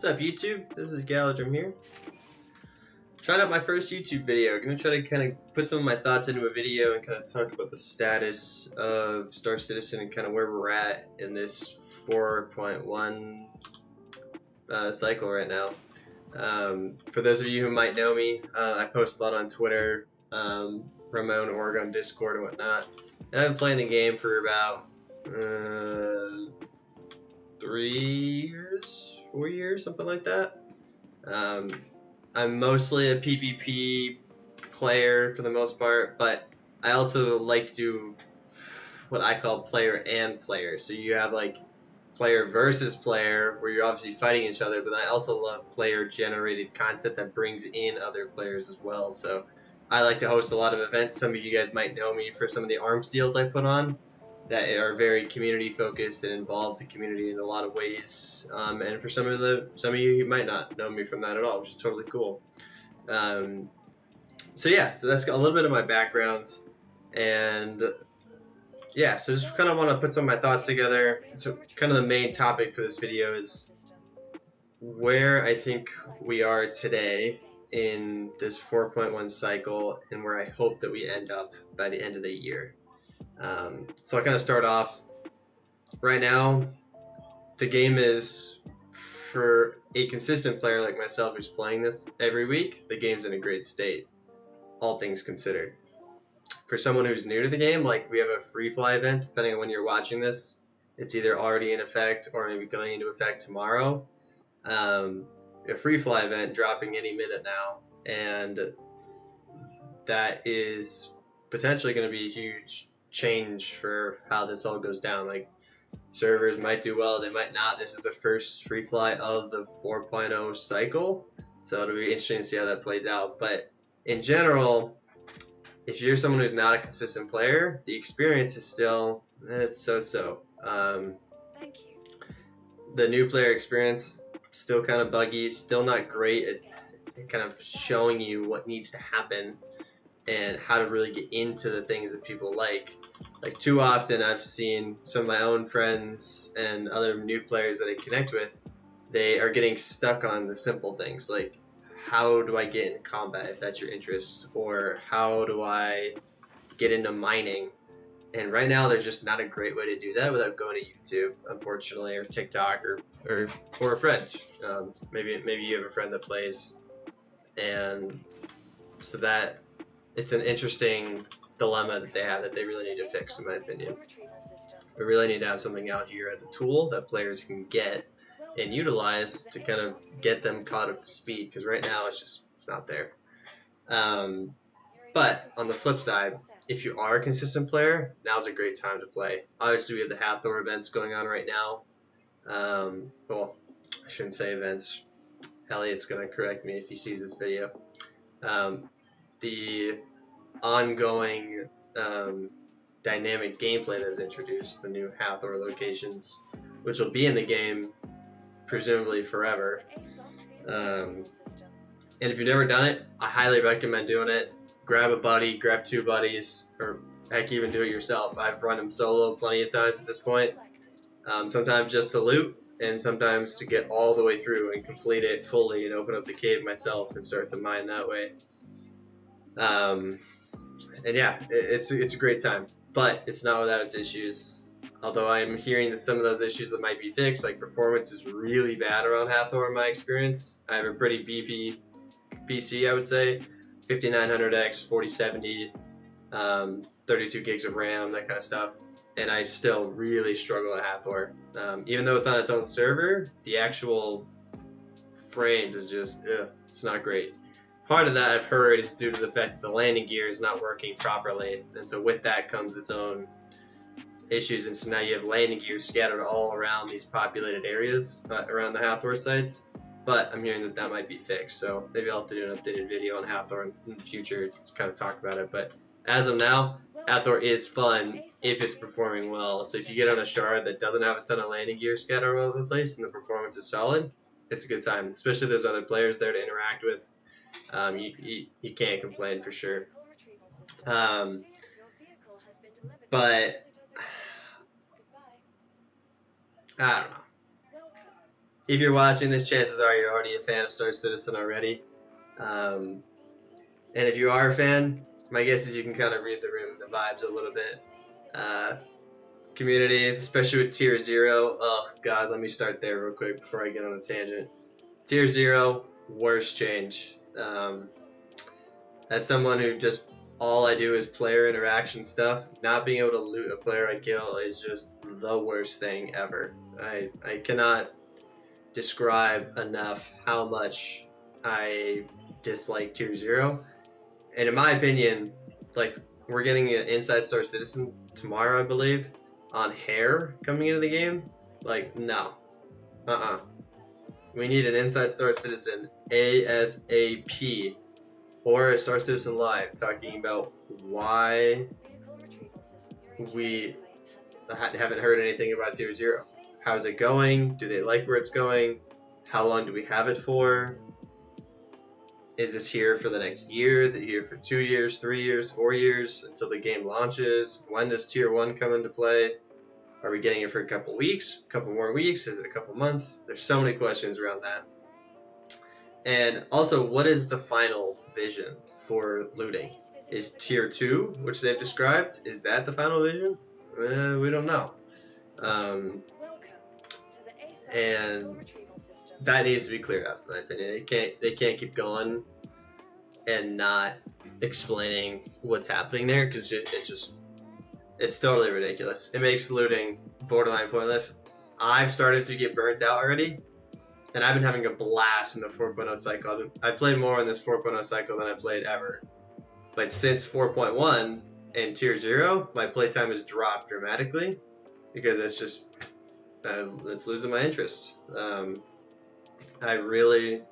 What's up, YouTube? This is Galidrum here. Trying out my first YouTube video. I'm going to try to kind of put some of my thoughts into a video and kind of talk about the status of Star Citizen and kind of where we're at in this 4.1 cycle right now. For those of you who might know me, I post a lot on Twitter, Ramon, Oregon, Discord, and whatnot. And I've been playing the game for about 3 years, 4 years, something like that. I'm mostly a PvP player for the most part, but I also like to do what I call player and player. So you have like player versus player, where you're obviously fighting each other, but then I also love player generated content that brings in other players as well. So I like to host a lot of events. Some of you guys might know me for some of the arms deals I put on that are very community focused and involve the community in a lot of ways. And for some of you might not know me from that at all, which is totally cool. So that's a little bit of my background, and yeah, so just kind of want to put some of my thoughts together. So kind of the main topic for this video is where I think we are today in this 4.1 cycle and where I hope that we end up by the end of the year. So I'll kind of start off. Right now, the game is, for a consistent player like myself who's playing this every week, the game's in a great state, all things considered. For someone who's new to the game, like we have a free fly event, depending on when you're watching this, it's either already in effect or maybe going into effect tomorrow. A free fly event dropping any minute now, and that is potentially going to be a huge change for how this all goes down. Like, servers might do well, they might not. This is the first free fly of the 4.0 cycle, so it'll be interesting to see how that plays out. But in general, if you're someone who's not a consistent player, the experience is still, it's so-so. Thank you. The new player experience, still kind of buggy, still not great at kind of showing you what needs to happen and how to really get into the things that people like. Like, too often I've seen some of my own friends and other new players that I connect with, they are getting stuck on the simple things, like how do I get into combat if that's your interest, or how do I get into mining. And right now there's just not a great way to do that without going to YouTube, unfortunately, or TikTok, or a friend. Maybe you have a friend that plays, and so that it's an interesting dilemma that they have that they really need to fix, in my opinion. We really need to have something out here as a tool that players can get and utilize to kind of get them caught up to speed, because right now it's not there. But on the flip side, if you are a consistent player, now's a great time to play. Obviously, we have the Hathor events going on right now. Well, I shouldn't say events. Elliot's going to correct me if he sees this video. The ongoing dynamic gameplay that's introduced, the new Hathor locations, which will be in the game presumably forever. And if you've never done it, I highly recommend doing it. Grab a buddy, grab 2 buddies, or heck, even do it yourself. I've run them solo plenty of times at this point. Sometimes just to loot, and sometimes to get all the way through and complete it fully and open up the cave myself and start to mine that way. And yeah, it's a great time, but it's not without its issues. Although I'm hearing that some of those issues that might be fixed, like performance is really bad around Hathor in my experience. I have a pretty beefy PC, I would say, 5900X, 4070, 32 gigs of RAM, that kind of stuff, and I still really struggle at Hathor. Even though it's on its own server, the actual frames is just, it's not great. Part of that, I've heard, is due to the fact that the landing gear is not working properly, and so with that comes its own issues, and so now you have landing gear scattered all around these populated areas around the Hathor sites. But I'm hearing that might be fixed, so maybe I'll have to do an updated video on Hathor in the future to kind of talk about it. But as of now, Hathor is fun if it's performing well. So if you get on a shard that doesn't have a ton of landing gear scattered all over the place and the performance is solid, it's a good time, especially if there's other players there to interact with. You can't complain for sure. But I don't know. if you're watching this, chances are you're already a fan of Star Citizen already. And if you are a fan, my guess is you can kind of read the room, the vibes a little bit. Community, especially with Tier 0. Oh, God, let me start there real quick before I get on a tangent. Tier 0, worst change. As someone who just, all I do is player interaction stuff, not being able to loot a player I kill is just the worst thing ever. I cannot describe enough how much I dislike Tier 0. And in my opinion, like, we're getting an Inside Star Citizen tomorrow, I believe, on hair coming into the game. Like, no. We need an Inside Star Citizen ASAP or a Star Citizen Live talking about why we haven't heard anything about Tier 0. How's it going? Do they like where it's going? How long do we have it for? Is this here for the next year? Is it here for 2 years, 3 years, 4 years until the game launches? When does Tier 1 come into play? Are we getting it for a couple weeks? A couple more weeks? Is it a couple months? There's so many questions around that. And also, what is the final vision for looting? Is Tier 2, which they've described, is that the final vision? We don't know. And that needs to be cleared up, in my opinion. They can't keep going and not explaining what's happening there, because it's totally ridiculous. It makes looting borderline pointless. I've started to get burnt out already, and I've been having a blast in the 4.0 cycle. I played more in this 4.0 cycle than I played ever. But since 4.1 and Tier 0, my playtime has dropped dramatically because it's losing my interest. I really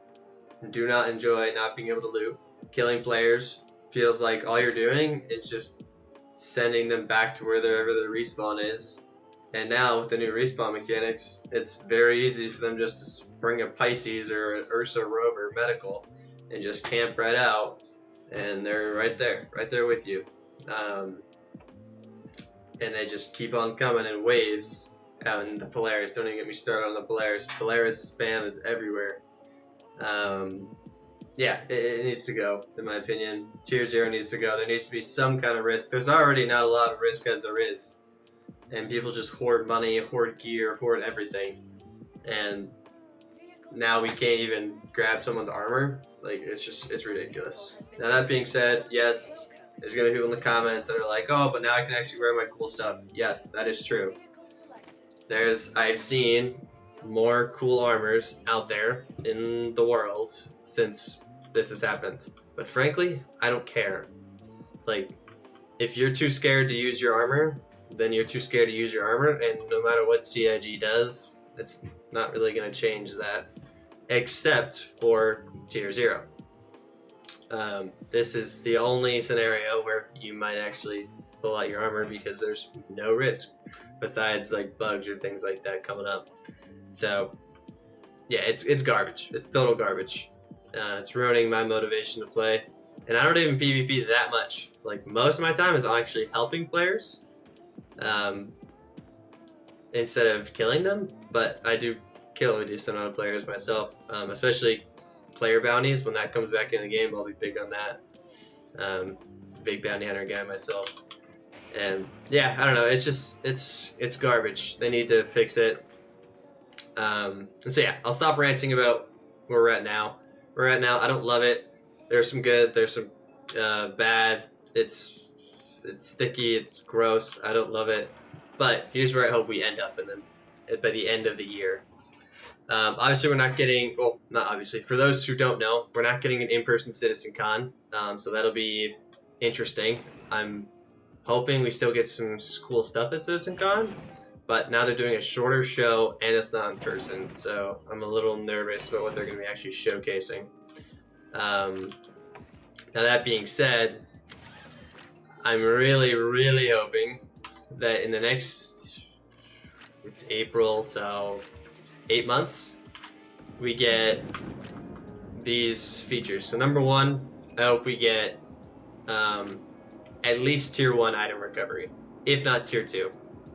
do not enjoy not being able to loot. Killing players feels like all you're doing is just sending them back to wherever the respawn is. And now with the new respawn mechanics, it's very easy for them just to spring a Pisces or an Ursa Rover medical and just camp right out, and they're right there with you. And they just keep on coming in waves. And the Polaris, don't even get me started on the Polaris. Polaris spam is everywhere. Yeah, it needs to go, in my opinion. Tier 0 needs to go. There needs to be some kind of risk. There's already not a lot of risk as there is. And people just hoard money, hoard gear, hoard everything. And now we can't even grab someone's armor. Like, it's ridiculous. Now that being said, yes, there's going to be people in the comments that are like, oh, but now I can actually wear my cool stuff. Yes, that is true. I've seen more cool armors out there in the world since this has happened. But frankly, I don't care. Like, if you're too scared to use your armor, then you're too scared to use your armor, and no matter what CIG does, it's not really going to change that, except for Tier 0. This is the only scenario where you might actually pull out your armor because there's no risk besides like bugs or things like that coming up. So yeah, it's garbage. It's total garbage. It's ruining my motivation to play, and I don't even PvP that much. Like, most of my time is actually helping players instead of killing them, but I do kill a decent amount of players myself, especially player bounties. When that comes back in the game, I'll be big on that. Big bounty hunter guy myself. And yeah, I don't know, it's garbage. They need to fix it. And so yeah, I'll stop ranting about where we're at now. I don't love it. There's some good, there's some bad. It's sticky, it's gross. I don't love it. But here's where I hope we end up by the end of the year. Obviously, we're not getting, well, not obviously, for those who don't know, we're not getting an in-person CitizenCon, so that'll be interesting. I'm hoping we still get some cool stuff at CitizenCon, but now they're doing a shorter show and it's not in person, so I'm a little nervous about what they're going to be actually showcasing. Now that being said, I'm really, really hoping that in the next, it's April, so 8 months, we get these features. So number one, I hope we get at least Tier 1 item recovery, if not Tier 2.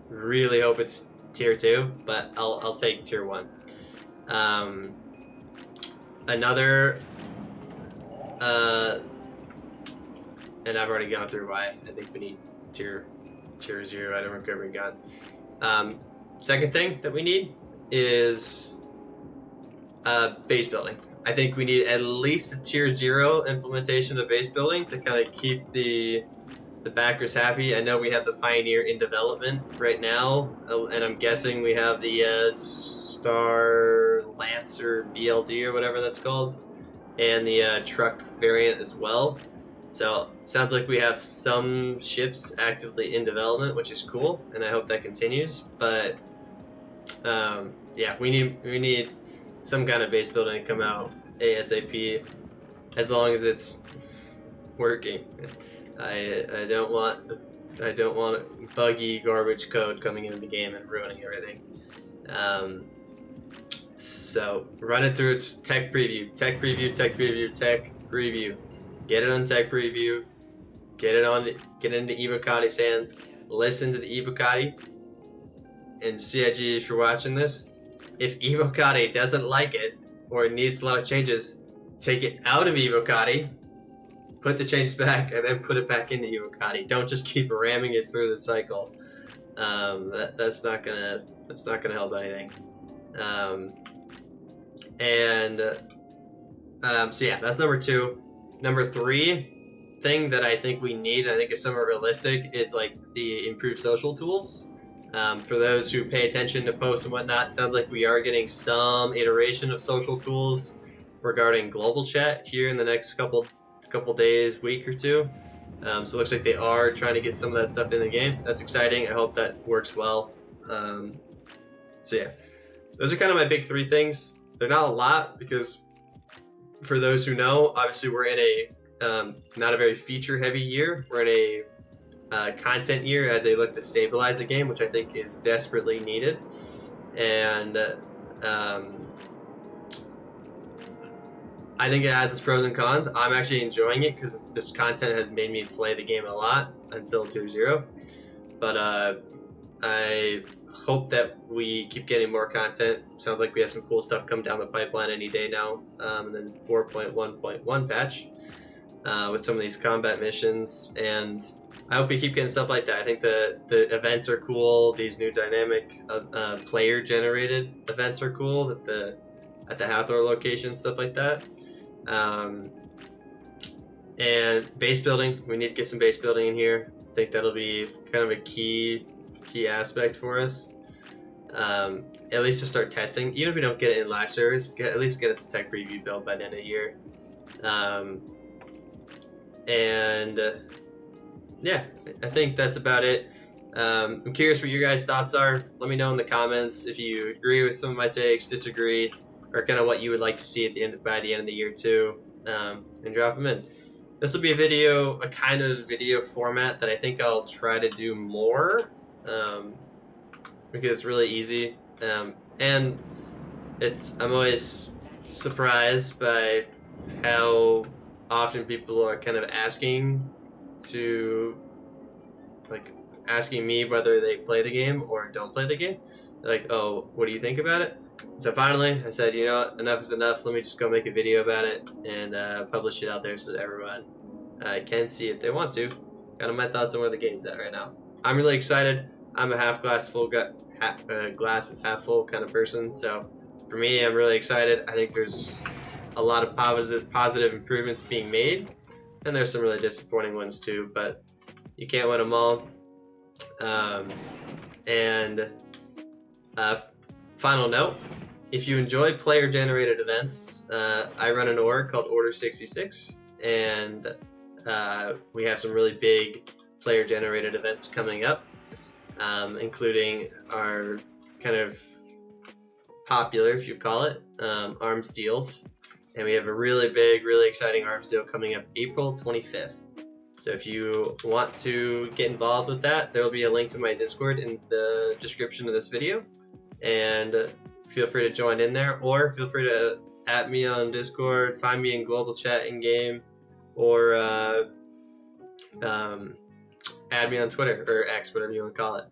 Really hope it's Tier 2, but I'll take Tier 1. Another, and I've already gone through why I think we need tier 0 item recovery gun. Second thing that we need is base building. I think we need at least a tier 0 implementation of base building to kind of keep the backers happy. I know we have the Pioneer in development right now, and I'm guessing we have the Star Lancer BLD or whatever that's called, and the truck variant as well. So sounds like we have some ships actively in development, which is cool, and I hope that continues. But yeah, we need some kind of base building to come out ASAP, as long as it's working. I don't want buggy garbage code coming into the game and ruining everything. So run it through its tech preview. Get it on tech preview. Get into Evocati's hands. Listen to the Evocati. And CIG, if you're watching this, if Evocati doesn't like it or it needs a lot of changes, take it out of Evocati, put the changes back, and then put it back into Evocati. Don't just keep ramming it through the cycle. That's not gonna help anything. So yeah, that's number 2. Number 3 thing that I think we need, and I think is somewhat realistic, is like the improved social tools. For those who pay attention to posts and whatnot, it sounds like we are getting some iteration of social tools regarding global chat here in the next couple days, week or two. So it looks like they are trying to get some of that stuff in the game. That's exciting. I hope that works well. So yeah, those are kind of my big 3 things. They're not a lot because, for those who know, obviously we're in a not a very feature-heavy year. We're in a content year as they look to stabilize the game, which I think is desperately needed. And I think it has its pros and cons. I'm actually enjoying it because this content has made me play the game a lot until tier 0. But I hope that we keep getting more content. Sounds like we have some cool stuff coming down the pipeline any day now. And then 4.1.1 patch with some of these combat missions. And I hope we keep getting stuff like that. I think the events are cool. These new dynamic player-generated events are cool at the Hathor location, stuff like that. And base building, we need to get some base building in here. I think that'll be kind of a key aspect for us. At least to start testing, even if we don't get it in live service, at least get us a tech preview build by the end of the year. Yeah, I think that's about it. I'm curious what your guys' thoughts are. Let me know in the comments if you agree with some of my takes, disagree, or kind of what you would like to see by the end of the year too, and drop them in. This will be a kind of video format that I think I'll try to do more, because it's really easy, and I'm always surprised by how often people are kind of asking me whether they play the game or don't play the game. Like, oh, what do you think about it? So finally, I said, you know what, enough is enough. Let me just go make a video about it and publish it out there so that everyone can see if they want to. Kind of my thoughts on where the game's at right now. I'm really excited. I'm a glass is half full kind of person. So for me, I'm really excited. I think there's a lot of positive improvements being made, and there's some really disappointing ones too. But you can't win them all. Final note, if you enjoy player-generated events, I run an org called Order 66, and we have some really big player-generated events coming up, including our kind of popular, if you call it, arms deals. And we have a really big, really exciting arms deal coming up April 25th. So if you want to get involved with that, there will be a link to my Discord in the description of this video. And feel free to join in there, or feel free to @ me on Discord, find me in global chat in game, or add me on Twitter or X, whatever you want to call it.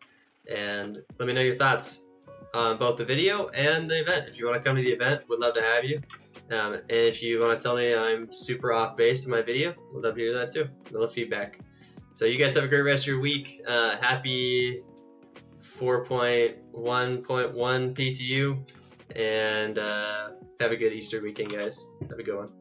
And let me know your thoughts. on both the video and the event. If you want to come to the event, we'd love to have you. And if you want to tell me I'm super off base in my video, we'd love to hear that too. I love feedback. So you guys have a great rest of your week. Happy 4.1.1 PTU, and have a good Easter weekend, guys. Have a good one.